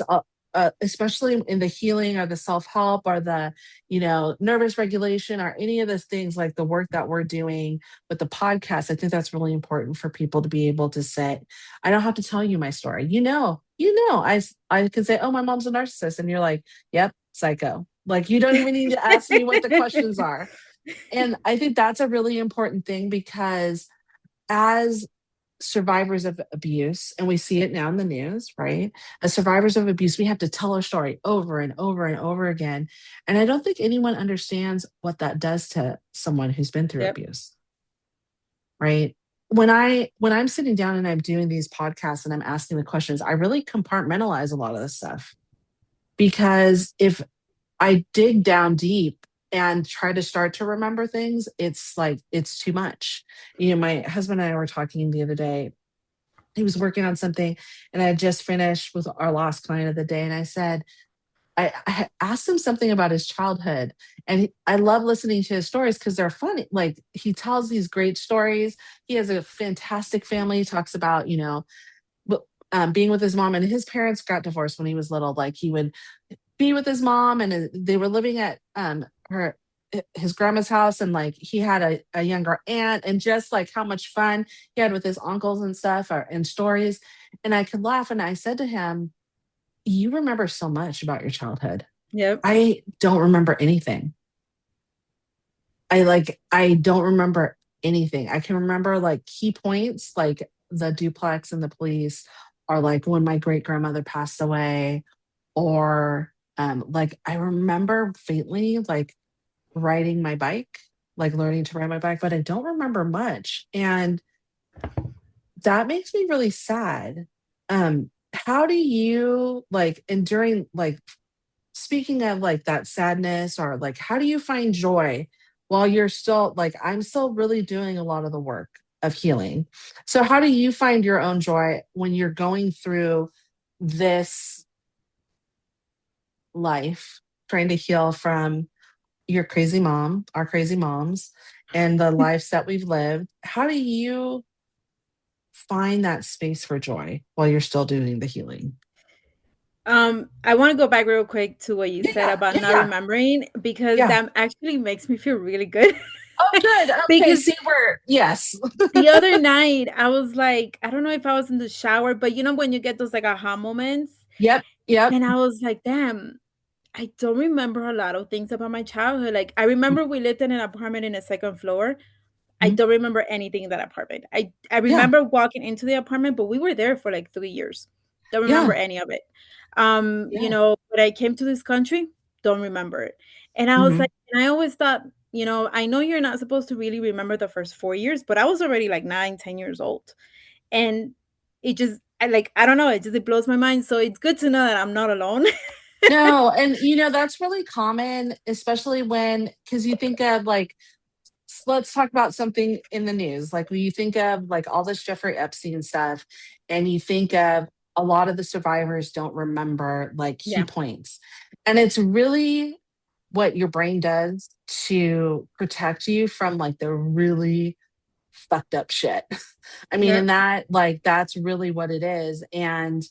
especially in the healing or the self help or the, nervous regulation or any of those things like the work that we're doing with the podcast. I think that's really important for people to be able to say, I don't have to tell you my story. I can say, oh, my mom's a narcissist. And you're like, yep, psycho. Like, you don't even need to ask me what the questions are. And I think that's a really important thing because as survivors of abuse, and we see it now in the news, right? As survivors of abuse, we have to tell our story over and over and over again. And I don't think anyone understands what that does to someone who's been through Yep. abuse, right? When I'm sitting down and I'm doing these podcasts and I'm asking the questions, I really compartmentalize a lot of this stuff because if I dig down deep and try to start to remember things, it's like it's too much. My husband and I were talking the other day. He was working on something, and I had just finished with our last client of the day. And I said, I asked him something about his childhood, and I love listening to his stories because they're funny. Like he tells these great stories. He has a fantastic family. He talks about, being with his mom, and his parents got divorced when he was little. Like he would be with his mom, and they were living at her his grandma's house, and like he had a younger aunt, and just like how much fun he had with his uncles and stuff and stories. And I could laugh, and I said to him, you remember so much about your childhood. Yep. I don't remember anything. I don't remember anything. I can remember like key points, like the duplex and the police, or like when my great grandmother passed away, or like I remember faintly like riding my bike, like learning to ride my bike, but I don't remember much. And that makes me really sad. How do you like, and during like, speaking of like that sadness, or like, how do you find joy while you're still like, I'm still really doing a lot of the work of healing. So, how do you find your own joy when you're going through this life, trying to heal from your crazy mom, our crazy moms, and the lives that we've lived? How do you find that space for joy while you're still doing the healing? I want to go back real quick to what you said Yeah, about yeah, not yeah, remembering because yeah. that actually makes me feel really good. Oh, good. Okay, Because see, yes. the other night I was like, I don't know if I was in the shower, but when you get those like aha moments, Yep, yep. and I was like, damn, I don't remember a lot of things about my childhood. Like I remember we lived in an apartment in a second floor. I Mhm. don't remember anything in that apartment. I Yeah, remember walking into the apartment, but we were there for like 3 years. Don't remember yeah, any of it. yeah. When I came to this country, don't remember it. And I was Hmm. like, and I always thought, I know you're not supposed to really remember the first 4 years, but I was already like 9, 10 years old. And I don't know, it blows my mind. So it's good to know that I'm not alone. No, and that's really common, especially because you think of like, let's talk about something in the news. Like when you think of like all this Jeffrey Epstein stuff, and you think of a lot of the survivors don't remember like key Yeah. points. And it's really what your brain does to protect you from like the really fucked up shit. I mean, Yeah. and that's really what it is. And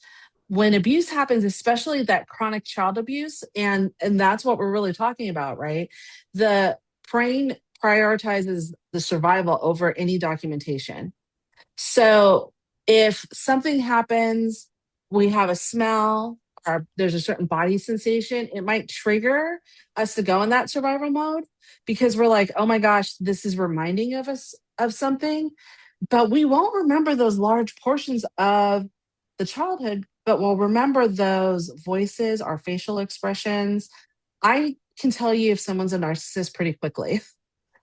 when abuse happens, especially that chronic child abuse, and that's what we're really talking about, right? The brain prioritizes the survival over any documentation. So if something happens, we have a smell, or there's a certain body sensation, it might trigger us to go in that survival mode because we're like, oh my gosh, this is reminding of us of something. But we won't remember those large portions of the childhood, but we'll remember those voices, our facial expressions. I can tell you if someone's a narcissist pretty quickly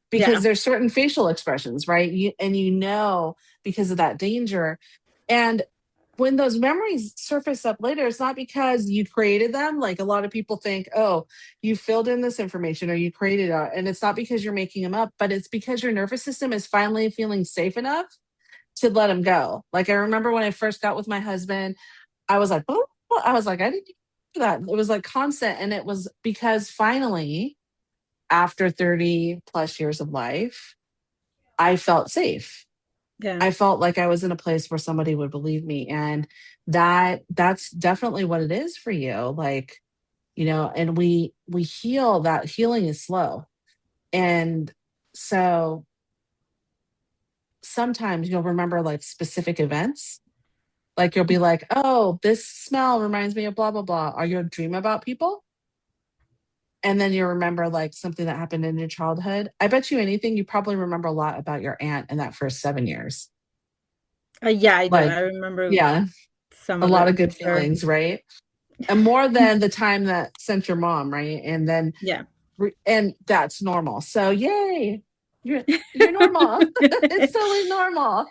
because Yeah. there's certain facial expressions, right? And because of that danger. And when those memories surface up later, it's not because you created them. Like a lot of people think, oh, you filled in this information or you created it. And it's not because you're making them up, but it's because your nervous system is finally feeling safe enough to let them go. Like I remember when I first got with my husband, I was like, oh, I was like, I didn't do that. It was like constant. And it was because finally, after 30 plus years of life, I felt safe. Yeah. I felt like I was in a place where somebody would believe me. And that's definitely what it is for you. Like, and we heal. That healing is slow. And so sometimes you'll remember like specific events. Like you'll be like, oh, this smell reminds me of blah, blah, blah. Or you'll dream about people. And then you remember like something that happened in your childhood. I bet you anything, you probably remember a lot about your aunt in that first 7 years. Yeah, I do. I Like, remember yeah, some a of lot it of for good sure. feelings, right? And more than the time that sent your mom, right? And then, Yeah. and that's normal. So, yay, you're you're normal. It's totally normal.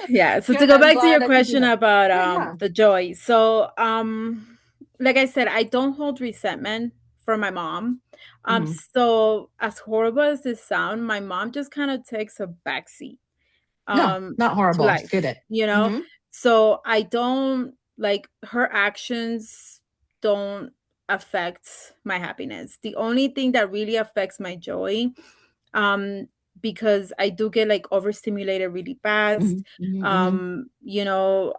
Yeah. So to Good. go I'm back to your glad I could do question that. about Yeah, yeah. the joy. So like I said, I don't hold resentment for my mom. Hmm. So as horrible as this sound, my mom just kind of takes a backseat No, um not to horrible. Get life, it. you know? Hmm. So I don't like her actions don't affect my happiness. The only thing that really affects my joy, um because I do get like overstimulated really Hmm. fast. Hmm.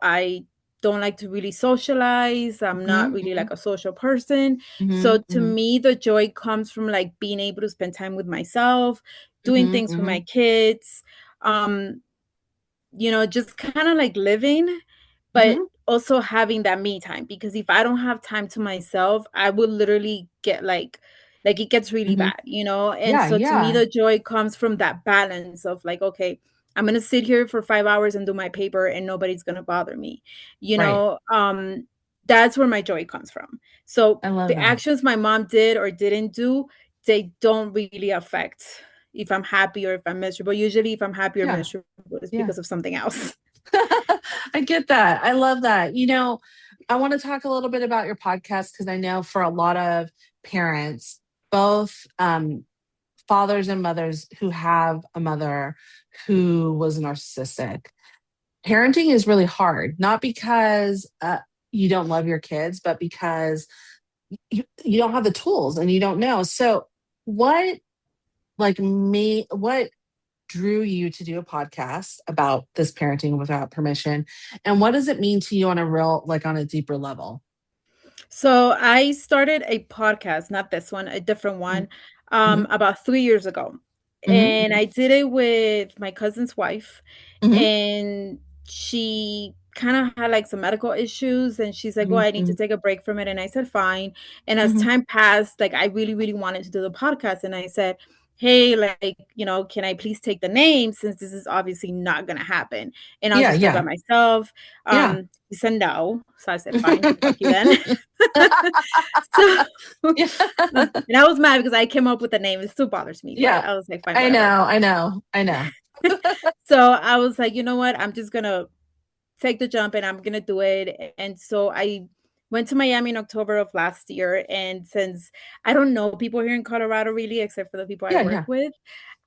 I don't like to really socialize. I'm not Hmm. really Hmm. like a social person. Hmm. So to me the joy comes from like being able to spend time with myself, doing Hmm. things with my Hmm. kids, um just kind of like living, but Hmm. also having that me time. Because if I don't have time to myself, I will literally get like it gets really Hmm. bad, you know? And Yeah, so to me, yeah. the joy comes from that balance of like, okay, I'm gonna sit here for 5 hours and do my paper and nobody's gonna bother me, you Right. know? That's where my joy comes from. So I love the that. actions my mom did or didn't do, they don't really affect if I'm happy or if I'm miserable. Usually if I'm happy or Yeah, miserable, it's yeah. because of something else. I get that. I love that. I want to talk a little bit about your podcast because I know for a lot of parents, both fathers and mothers who have a mother who was narcissistic, parenting is really hard, not because you don't love your kids, but because you don't have the tools and you don't know. So, what what drew you to do a podcast about this parenting without permission? And what does it mean to you on a real, like on a deeper level? So I started a podcast, not this one, a different one, Mm-hmm. about 3 years ago. Mm-hmm. And I did it with my cousin's wife, Mm-hmm. and she kind of had like some medical issues, and she's like, "Oh, I need to Mm-hmm. take a break from it." And I said, "Fine." And as Mm-hmm. time passed, like I really, really wanted to do the podcast, and I said, "Hey, like, can I please take the name since this is obviously not gonna happen, and I'll Yeah, just do it by yeah, myself." yeah. He said no, so I said, "Fine, fuck you then." So, Yeah. and I was mad because I came up with the name. It still bothers me, but Yeah. I was like, fine, I whatever. know, I know, I know. So I was like, you know what? I'm just gonna take the jump and I'm gonna do it. And so I went to Miami in October of last year. And since I don't know people here in Colorado really, except for the people I Yeah, work yeah, with,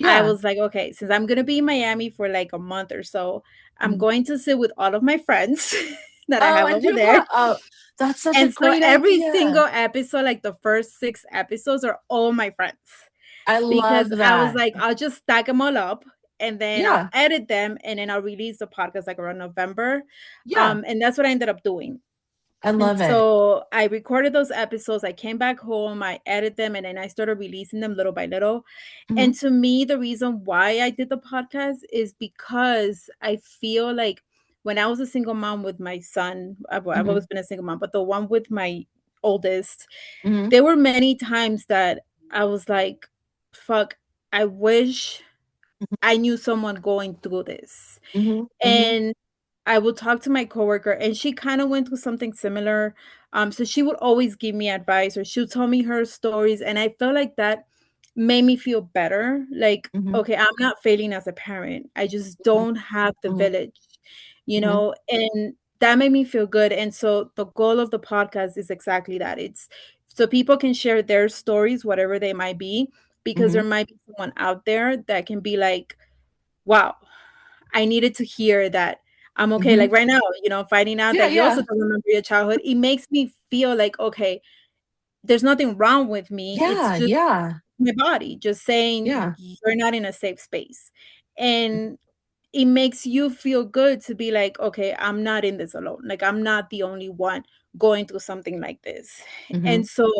I yeah. was like, okay, since I'm gonna be in Miami for like a month or so, I'm Mhm. going to sit with all of my friends that I Oh, have and over do there. oh, that's such a And so great every idea. single episode, like the first 6 episodes, are all my friends I because love I was that. like, I'll just stack them all up and then I'll Yeah, edit them and then I'll release the podcast like around November. yeah. And that's what I ended up doing. I And love it. so I recorded those episodes. I came back home, I edited them, and then I started releasing them little by little. Mhm. And to me, the reason why I did the podcast is because I feel like when I was a single mom with my son, I've Mhm. always been a single mom, but the one with my oldest, Mhm. there were many times that I was like, fuck, I wish I knew someone going through this. Mhm. Mhm. And I would talk to my coworker and she kind of went through something similar. So she would always give me advice or she would tell me her stories. And I felt like that made me feel better. Like, Mhm. okay, I'm not failing as a parent. I just Mhm. don't have the Mhm. village, Mhm. and that made me feel good. And so the goal of the podcast is exactly that. It's so people can share their stories, whatever they might be, because there Hmm. might be someone out there that can be like, wow, I needed to hear that I'm okay. Hmm. Like right now, finding out Yeah, that you also yeah, don't remember your childhood, it makes me feel like, okay, there's nothing wrong with me. It's yeah, just yeah, my body just saying yeah. you're not in a safe space. And it makes you feel good to be like, okay, I'm not in this alone. Like I'm not the only one going through something like this. Hmm. And so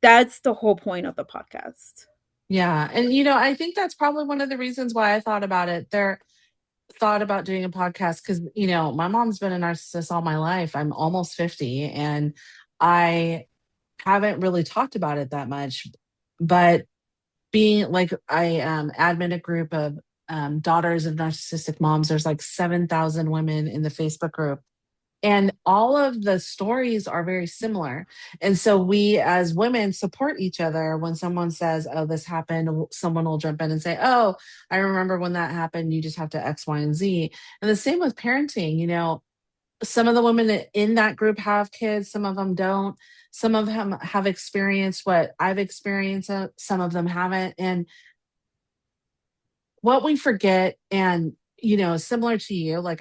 that's the whole point of the podcast. Yeah. And I think that's probably one of the reasons why I thought about it. Thought about doing a podcast because my mom's been a narcissist all my life. I'm almost 50, and I haven't really talked about it that much. But being like, I admin a group of daughters of narcissistic moms. There's like 7,000 women in the Facebook group, and all of the stories are very similar. And so we as women support each other. When someone says, oh, this happened, someone will jump in and say, oh, I remember when that happened. You just have to X, Y, and Z. And the same with parenting. Some of the women in that group have kids, some of them don't. Some of them have experienced what I've experienced, some of them haven't. And what we forget, and similar to you, like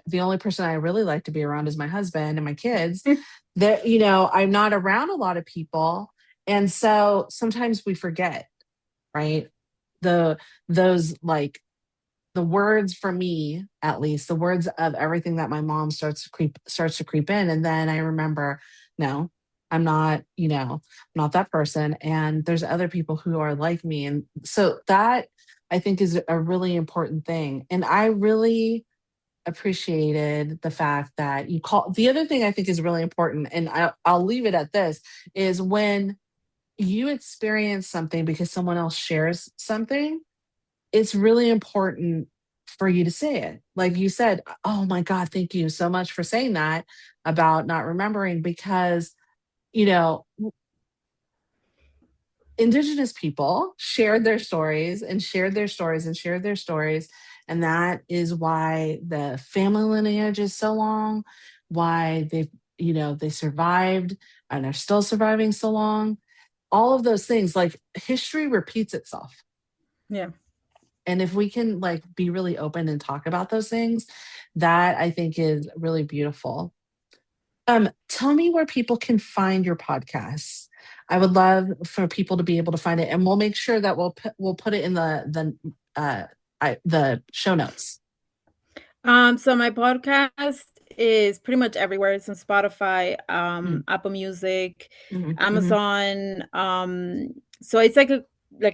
the only person I really like to be around is my husband and my kids. That I'm not around a lot of people, and so sometimes we forget, right? the those, like, the words, for me at least, the words of everything that my mom starts to creep in, and then I remember, no, I'm not, not that person, and there's other people who are like me. And so that, I think, is a really important thing. And I really appreciated the fact that you call. The other thing I think is really important, and I'll leave it at this, is when you experience something because someone else shares something, it's really important for you to say it. Like you said, oh my God, thank you so much for saying that about not remembering, because, you know, Indigenous people shared their stories and shared their stories and shared their stories. And that is why the family lineage is so long, why they survived and are still surviving so long. All of those things, like, history repeats itself. Yeah. And if we can, like, be really open and talk about those things, that I think is really beautiful. Tell me where people can find your podcasts. I would love for people to be able to find it, and we'll make sure that we'll put it in the show notes. So my podcast is pretty much everywhere. It's on Spotify, Mm, Apple Music, mhm, mhm, Amazon. So it's like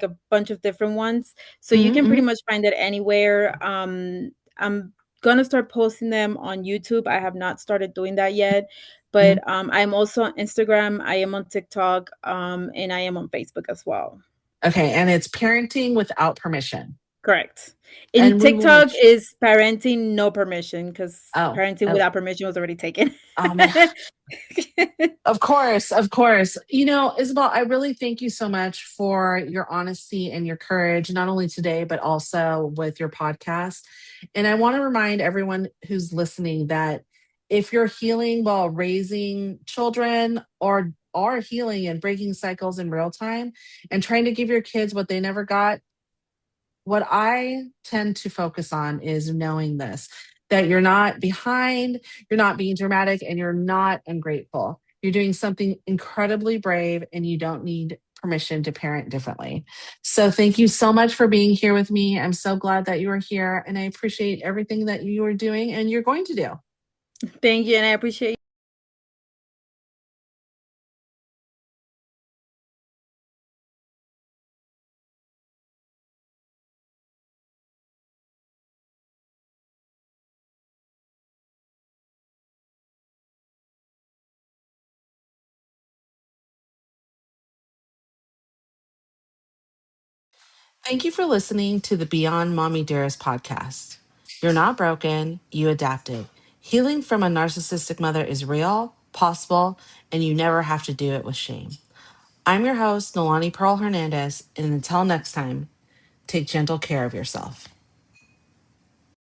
a bunch of different ones. So you mhm, can pretty mhm, much find it anywhere. I'm gonna start posting them on YouTube. I have not started doing that yet, mhm. but I'm also on Instagram. I am on TikTok, and I am on Facebook as well. Okay, and it's parenting without permission, Correct. In and we will make. TikTok is parenting no permission because Oh, parenting oh, without permission was already taken. oh my. Of course, of course. Isabel, I really thank you so much for your honesty and your courage, not only today, but also with your podcast. And I want to remind everyone who's listening that if you're healing while raising children, or are healing and breaking cycles in real time and trying to give your kids what they never got, what I tend to focus on is knowing this, that you're not behind, you're not being dramatic, and you're not ungrateful. You're doing something incredibly brave, and you don't need permission to parent differently. So, thank you so much for being here with me. I'm so glad that you are here, and I appreciate everything that you are doing and you're going to do. Thank you, and I appreciate Thank you for listening to the Beyond Mommy Dearest podcast. You're not broken, you adapted. Healing from a narcissistic mother is real, possible, and you never have to do it with shame. I'm your host, Nolani Pearl Hernandez, and until next time, take gentle care of yourself.